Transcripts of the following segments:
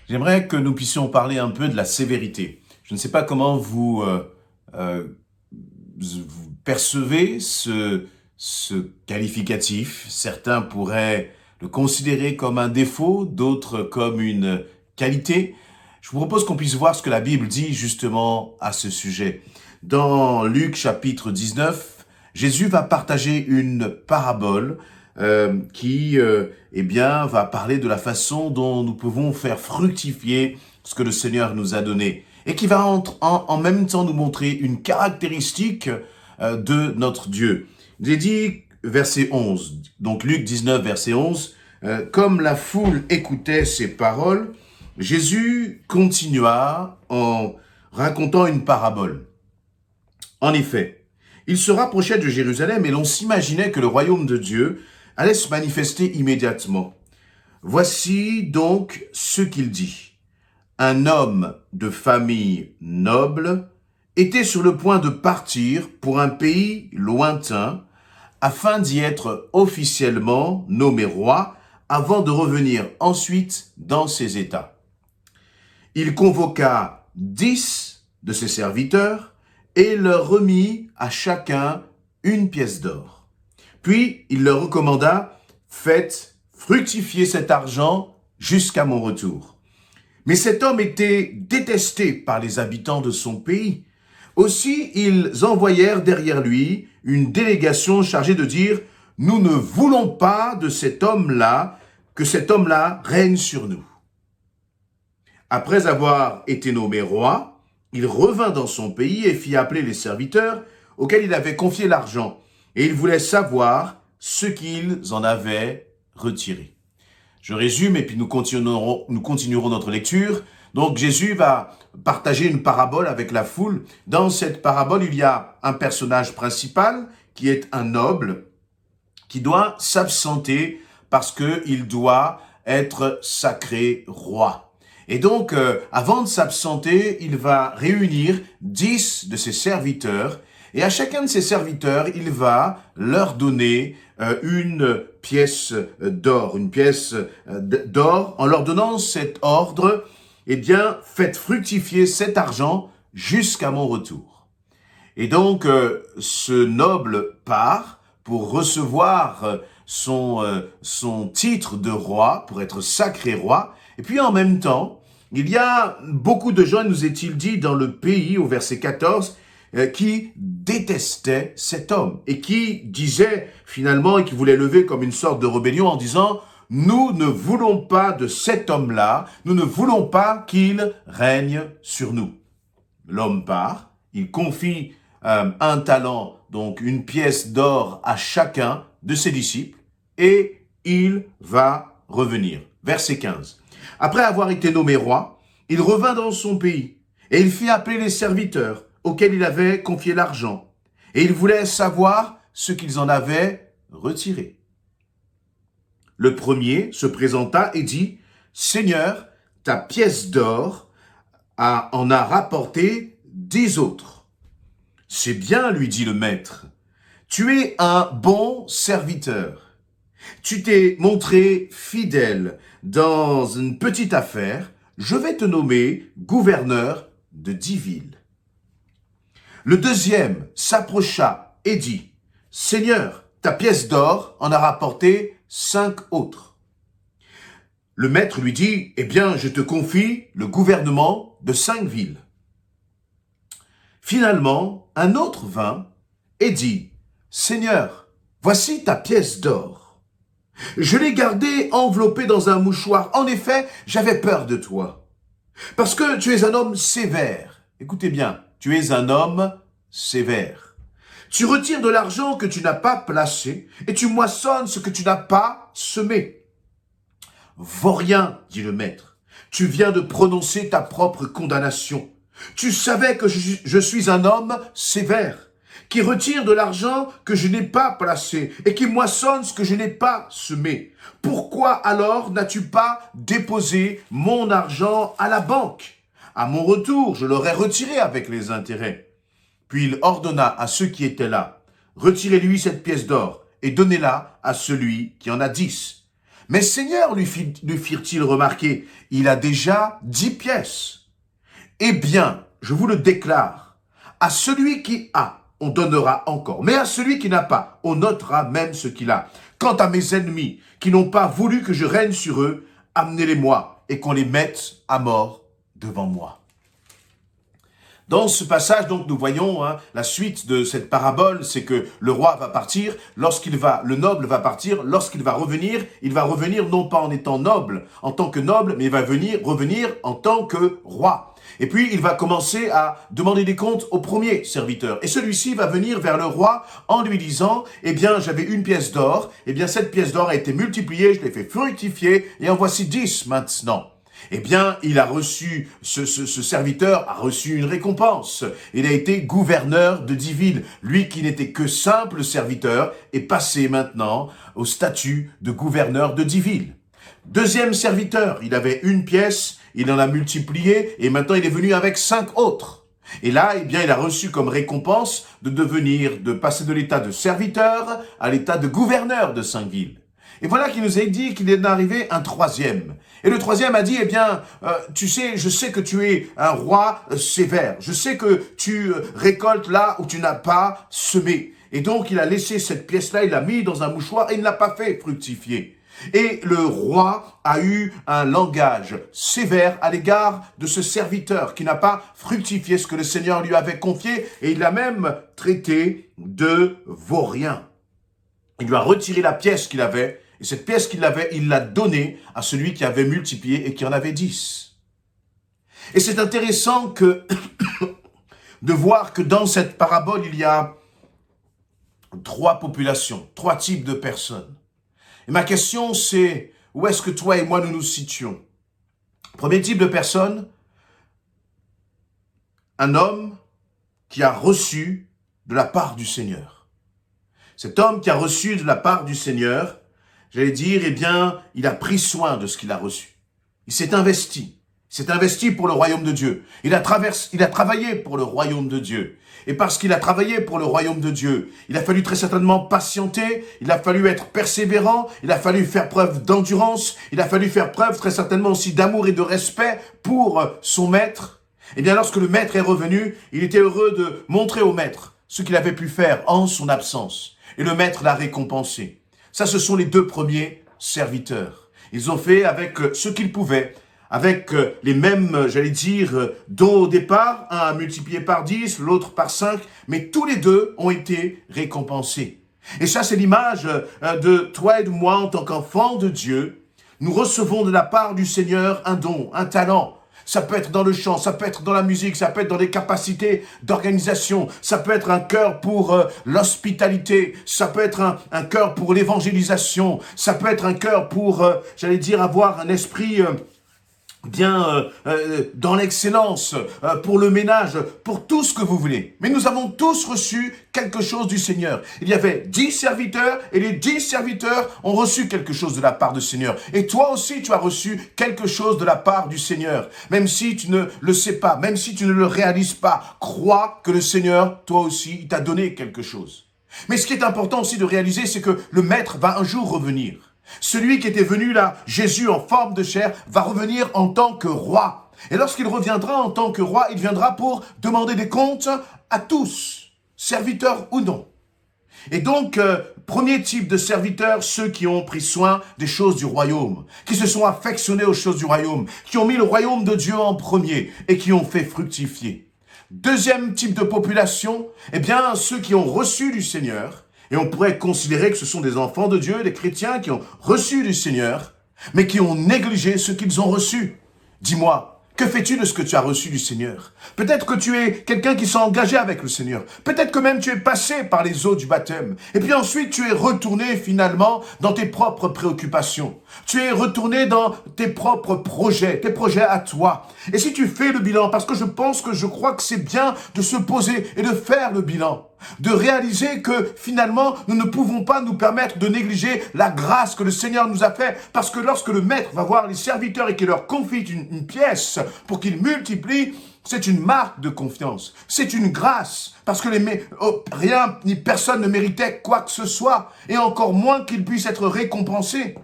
J'aimerais que nous puissions parler un peu de la sévérité. Je ne sais pas comment vous percevez ce qualificatif. Certains pourraient le considérer comme un défaut, d'autres comme une qualité. Je vous propose qu'on puisse voir ce que la Bible dit justement à ce sujet. Dans Luc chapitre 19, Jésus va partager une parabole qui va parler de la façon dont nous pouvons faire fructifier ce que le Seigneur nous a donné et qui va en même temps nous montrer une caractéristique de notre Dieu. Il est dit, verset 11, donc Luc 19, verset 11, comme la foule écoutait ces paroles, Jésus continua en racontant une parabole. En effet, il se rapprochait de Jérusalem et l'on s'imaginait que le royaume de Dieu allait se manifester immédiatement. Voici donc ce qu'il dit. Un homme de famille noble était sur le point de partir pour un pays lointain afin d'y être officiellement nommé roi avant de revenir ensuite dans ses États. Il convoqua 10 de ses serviteurs et leur remit à chacun une pièce d'or. Puis il leur recommanda, faites fructifier cet argent jusqu'à mon retour. Mais cet homme était détesté par les habitants de son pays. Aussi, ils envoyèrent derrière lui une délégation chargée de dire, nous ne voulons pas de cet homme-là, que cet homme-là règne sur nous. Après avoir été nommé roi, il revint dans son pays et fit appeler les serviteurs auxquels il avait confié l'argent. Et il voulait savoir ce qu'ils en avaient retiré. Je résume et puis nous continuerons notre lecture. Donc Jésus va partager une parabole avec la foule. Dans cette parabole, il y a un personnage principal qui est un noble qui doit s'absenter parce qu'il doit être sacré roi. Et donc, avant de s'absenter, il va réunir 10 de ses serviteurs et à chacun de ses serviteurs, il va leur donner une pièce d'or, en leur donnant cet ordre, eh bien, faites fructifier cet argent jusqu'à mon retour. Et donc, ce noble part pour recevoir son titre de roi, pour être sacré roi, et puis en même temps, il y a beaucoup de gens, nous est-il dit, dans le pays, au verset 14, qui détestait cet homme et qui disait finalement et qui voulait lever comme une sorte de rébellion en disant « Nous ne voulons pas de cet homme-là, nous ne voulons pas qu'il règne sur nous. » L'homme part, il confie un talent, donc une pièce d'or à chacun de ses disciples et il va revenir. Verset 15. Après avoir été nommé roi, il revint dans son pays et il fit appeler les serviteurs auxquels il avait confié l'argent, et il voulait savoir ce qu'ils en avaient retiré. Le premier se présenta et dit, « Seigneur, ta pièce d'or en a rapporté 10 autres. » « C'est bien, lui dit le maître, tu es un bon serviteur. Tu t'es montré fidèle dans une petite affaire, je vais te nommer gouverneur de 10 villes. » Le deuxième s'approcha et dit, « Seigneur, ta pièce d'or en a rapporté 5 autres. » Le maître lui dit, « Eh bien, je te confie le gouvernement de 5 villes. » Finalement, un autre vint et dit, « Seigneur, voici ta pièce d'or. Je l'ai gardée enveloppée dans un mouchoir. En effet, j'avais peur de toi, parce que tu es un homme sévère. » Écoutez bien, tu es un homme sévère. Tu retires de l'argent que tu n'as pas placé et tu moissonnes ce que tu n'as pas semé. Vaurien, dit le maître, tu viens de prononcer ta propre condamnation. Tu savais que je suis un homme sévère, qui retire de l'argent que je n'ai pas placé et qui moissonne ce que je n'ai pas semé. Pourquoi alors n'as-tu pas déposé mon argent à la banque? À mon retour, je l'aurais retiré avec les intérêts. Puis il ordonna à ceux qui étaient là, retirez-lui cette pièce d'or et donnez-la à celui qui en a 10. Mais Seigneur, lui firent-ils remarquer, il a déjà 10 pièces. Eh bien, je vous le déclare, à celui qui a, on donnera encore. Mais à celui qui n'a pas, on notera même ce qu'il a. Quant à mes ennemis, qui n'ont pas voulu que je règne sur eux, amenez-les-moi et qu'on les mette à mort devant moi. Dans ce passage, donc, nous voyons la suite de cette parabole, c'est que le roi va partir, le noble va partir, lorsqu'il va revenir non pas en étant noble, en tant que noble, mais il va revenir en tant que roi. Et puis, il va commencer à demander des comptes au premier serviteur. Et celui-ci va venir vers le roi en lui disant, eh bien, j'avais 1 pièce d'or, eh bien, cette pièce d'or a été multipliée, je l'ai fait fructifier, et en voici 10 maintenant. Eh bien, il a reçu, ce serviteur a reçu une récompense. Il a été gouverneur de 10 villes. Lui qui n'était que simple serviteur est passé maintenant au statut de gouverneur de 10 villes. Deuxième serviteur, il avait 1 pièce, il en a multiplié et maintenant il est venu avec 5 autres. Et là, eh bien, il a reçu comme récompense de passer de l'état de serviteur à l'état de gouverneur de 5 villes. Et voilà qu'il nous a dit qu'il est arrivé un troisième. Et le troisième a dit, eh bien, tu sais, je sais que tu es un roi sévère. Je sais que tu récoltes là où tu n'as pas semé. Et donc, il a laissé cette pièce-là, il l'a mis dans un mouchoir et il ne l'a pas fait fructifier. Et le roi a eu un langage sévère à l'égard de ce serviteur qui n'a pas fructifié ce que le Seigneur lui avait confié et il l'a même traité de vaurien. Il lui a retiré la pièce qu'il avait et cette pièce qu'il avait, il l'a donnée à celui qui avait multiplié et qui en avait 10. Et c'est intéressant de voir que dans cette parabole, il y a 3 populations, 3 types de personnes. Et ma question, c'est où est-ce que toi et moi nous nous situons? Premier type de personne, un homme qui a reçu de la part du Seigneur. Cet homme qui a reçu de la part du Seigneur, j'allais dire, eh bien, il a pris soin de ce qu'il a reçu. Il s'est investi. Il s'est investi pour le royaume de Dieu. Il a travaillé pour le royaume de Dieu. Et parce qu'il a travaillé pour le royaume de Dieu, il a fallu très certainement patienter, il a fallu être persévérant, il a fallu faire preuve d'endurance, il a fallu faire preuve très certainement aussi d'amour et de respect pour son maître. Eh bien, lorsque le maître est revenu, il était heureux de montrer au maître ce qu'il avait pu faire en son absence. Et le maître l'a récompensé. Ça, ce sont les 2 premiers serviteurs. Ils ont fait avec ce qu'ils pouvaient, avec les mêmes, j'allais dire, dons au départ, un a multiplié par 10, l'autre par 5, mais tous les 2 ont été récompensés. Et ça, c'est l'image de toi et de moi en tant qu'enfants de Dieu. Nous recevons de la part du Seigneur un don, un talent. Ça peut être dans le chant, ça peut être dans la musique, ça peut être dans des capacités d'organisation, ça peut être un cœur pour l'hospitalité, ça peut être un cœur pour l'évangélisation, ça peut être un cœur pour, j'allais dire, avoir un esprit dans l'excellence, pour le ménage, pour tout ce que vous voulez. Mais nous avons tous reçu quelque chose du Seigneur. Il y avait 10 serviteurs et les 10 serviteurs ont reçu quelque chose de la part du Seigneur. Et toi aussi, tu as reçu quelque chose de la part du Seigneur. Même si tu ne le sais pas, même si tu ne le réalises pas, crois que le Seigneur, toi aussi, il t'a donné quelque chose. Mais ce qui est important aussi de réaliser, c'est que le Maître va un jour revenir. Celui qui était venu là, Jésus en forme de chair, va revenir en tant que roi. Et lorsqu'il reviendra en tant que roi, il viendra pour demander des comptes à tous, serviteurs ou non. Et donc, premier type de serviteurs, ceux qui ont pris soin des choses du royaume, qui se sont affectionnés aux choses du royaume, qui ont mis le royaume de Dieu en premier et qui ont fait fructifier. Deuxième type de population, eh bien, ceux qui ont reçu du Seigneur. Et on pourrait considérer que ce sont des enfants de Dieu, des chrétiens qui ont reçu du Seigneur, mais qui ont négligé ce qu'ils ont reçu. Dis-moi, que fais-tu de ce que tu as reçu du Seigneur? Peut-être que tu es quelqu'un qui s'est engagé avec le Seigneur. Peut-être que même tu es passé par les eaux du baptême. Et puis ensuite, tu es retourné finalement dans tes propres préoccupations. Tu es retourné dans tes propres projets à toi. Et si tu fais le bilan, parce que je crois que c'est bien de se poser et de faire le bilan, de réaliser que finalement, nous ne pouvons pas nous permettre de négliger la grâce que le Seigneur nous a fait, parce que lorsque le maître va voir les serviteurs et qu'il leur confie une pièce pour qu'ils multiplient, c'est une marque de confiance, c'est une grâce, parce que rien ni personne ne méritait quoi que ce soit, et encore moins qu'ils puissent être récompensés.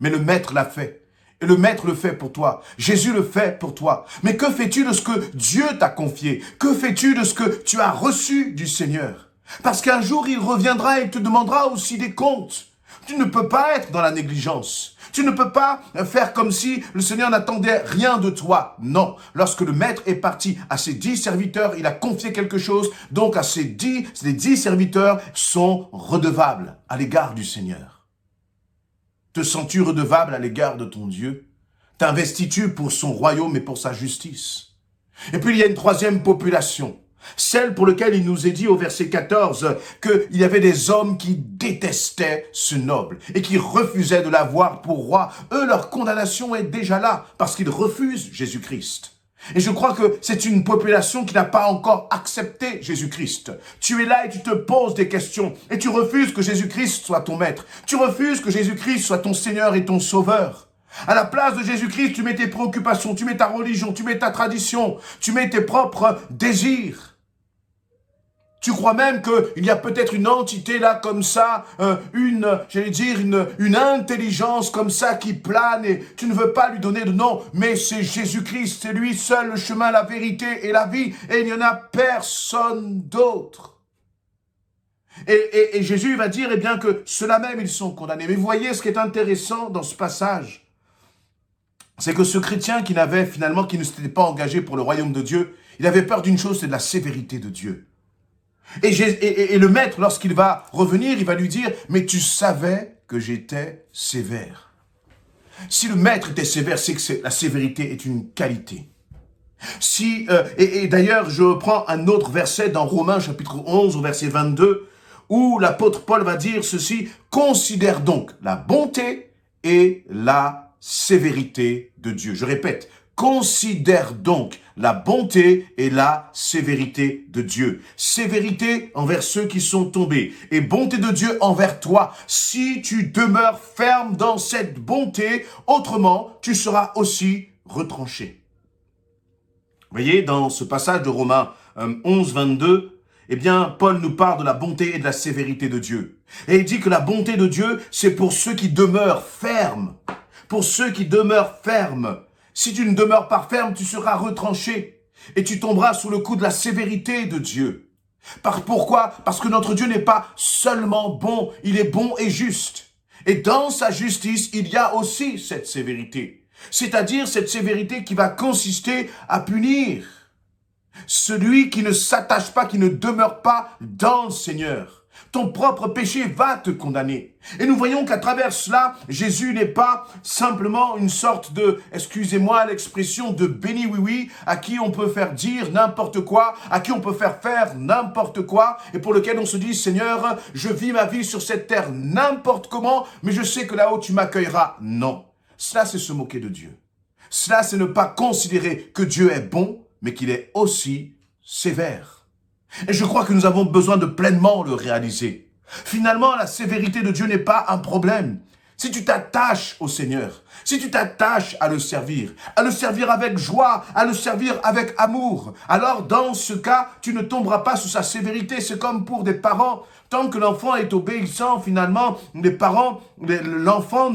mais le Maître l'a fait. Et le Maître le fait pour toi. Jésus le fait pour toi. Mais que fais-tu de ce que Dieu t'a confié? Que fais-tu de ce que tu as reçu du Seigneur? Parce qu'un jour, il reviendra et te demandera aussi des comptes. Tu ne peux pas être dans la négligence. Tu ne peux pas faire comme si le Seigneur n'attendait rien de toi. Non. Lorsque le Maître est parti à ses 10 serviteurs, il a confié quelque chose. Donc, les 10 serviteurs sont redevables à l'égard du Seigneur. Te sens-tu redevable à l'égard de ton Dieu? T'investis-tu pour son royaume et pour sa justice? Et puis, il y a une troisième population. Celle pour laquelle il nous est dit au verset 14 qu'il y avait des hommes qui détestaient ce noble et qui refusaient de l'avoir pour roi. Eux, leur condamnation est déjà là parce qu'ils refusent Jésus-Christ. Et je crois que c'est une population qui n'a pas encore accepté Jésus-Christ. Tu es là et tu te poses des questions et tu refuses que Jésus-Christ soit ton maître. Tu refuses que Jésus-Christ soit ton Seigneur et ton Sauveur. À la place de Jésus-Christ, tu mets tes préoccupations, tu mets ta religion, tu mets ta tradition, tu mets tes propres désirs. Tu crois même qu'il y a peut-être une entité là comme ça, une intelligence comme ça qui plane et tu ne veux pas lui donner de nom, mais c'est Jésus-Christ, c'est lui seul le chemin, la vérité et la vie et il n'y en a personne d'autre. Et Jésus va dire eh bien que ceux-là même ils sont condamnés. Mais vous voyez ce qui est intéressant dans ce passage, c'est que ce chrétien qui ne s'était pas engagé pour le royaume de Dieu, il avait peur d'une chose, c'est de la sévérité de Dieu. Et le Maître, lorsqu'il va revenir, il va lui dire, mais tu savais que j'étais sévère. Si le Maître était sévère, c'est que la sévérité est une qualité. Et d'ailleurs, je prends un autre verset dans Romains chapitre 11, au verset 22, où l'apôtre Paul va dire ceci, considère donc la bonté et la sévérité de Dieu. Je répète, considère donc la bonté et la sévérité de Dieu. Sévérité envers ceux qui sont tombés et bonté de Dieu envers toi. Si tu demeures ferme dans cette bonté, autrement, tu seras aussi retranché. Vous voyez, dans ce passage de Romains 11, 22, eh bien, Paul nous parle de la bonté et de la sévérité de Dieu. Et il dit que la bonté de Dieu, c'est pour ceux qui demeurent fermes. Pour ceux qui demeurent fermes. Si tu ne demeures pas ferme, tu seras retranché et tu tomberas sous le coup de la sévérité de Dieu. Pourquoi? Parce que notre Dieu n'est pas seulement bon, il est bon et juste. Et dans sa justice, il y a aussi cette sévérité. C'est-à-dire cette sévérité qui va consister à punir celui qui ne s'attache pas, qui ne demeure pas dans le Seigneur. Ton propre péché va te condamner. Et nous voyons qu'à travers cela, Jésus n'est pas simplement une sorte de, excusez-moi l'expression, de béni oui-oui, à qui on peut faire dire n'importe quoi, à qui on peut faire n'importe quoi, et pour lequel on se dit, Seigneur, je vis ma vie sur cette terre n'importe comment, mais je sais que là-haut tu m'accueilleras. Non. Cela, c'est se moquer de Dieu. Cela, c'est ne pas considérer que Dieu est bon, mais qu'il est aussi sévère. Et je crois que nous avons besoin de pleinement le réaliser. Finalement, la sévérité de Dieu n'est pas un problème. Si tu t'attaches au Seigneur, si tu t'attaches à le servir avec joie, à le servir avec amour, alors dans ce cas, tu ne tomberas pas sous sa sévérité. C'est comme pour des parents. Tant que l'enfant est obéissant, finalement, l'enfant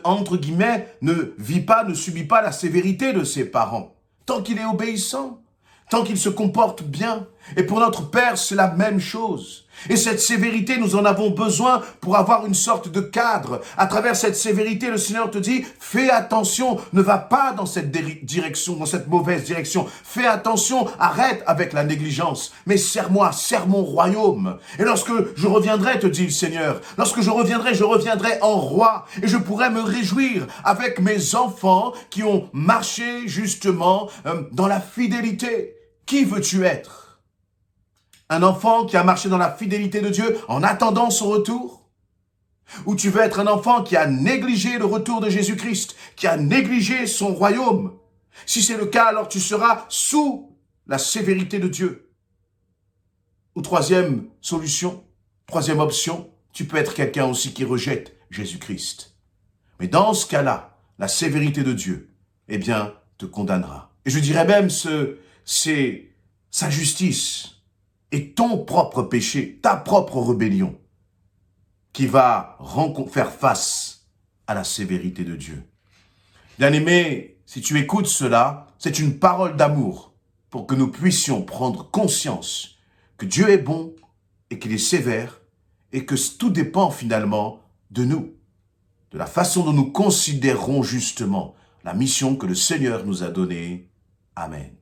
entre guillemets, ne vit pas, ne subit pas la sévérité de ses parents. Tant qu'il est obéissant, tant qu'il se comporte bien. Et pour notre Père, c'est la même chose. Et cette sévérité, nous en avons besoin pour avoir une sorte de cadre. À travers cette sévérité, le Seigneur te dit, fais attention, ne va pas dans cette direction, dans cette mauvaise direction. Fais attention, arrête avec la négligence. Mais sers-moi, sers mon royaume. Et lorsque je reviendrai, te dit le Seigneur, lorsque je reviendrai en roi. Et je pourrai me réjouir avec mes enfants qui ont marché justement dans la fidélité. Qui veux-tu être? Un enfant qui a marché dans la fidélité de Dieu en attendant son retour? Ou tu veux être un enfant qui a négligé le retour de Jésus-Christ, qui a négligé son royaume? Si c'est le cas, alors tu seras sous la sévérité de Dieu. Ou troisième solution, troisième option, tu peux être quelqu'un aussi qui rejette Jésus-Christ. Mais dans ce cas-là, la sévérité de Dieu, eh bien, te condamnera. Et je dirais même, c'est sa justice et ton propre péché, ta propre rébellion, qui va faire face à la sévérité de Dieu. Bien-aimé, si tu écoutes cela, c'est une parole d'amour pour que nous puissions prendre conscience que Dieu est bon et qu'il est sévère et que tout dépend finalement de nous, de la façon dont nous considérons justement la mission que le Seigneur nous a donnée. Amen.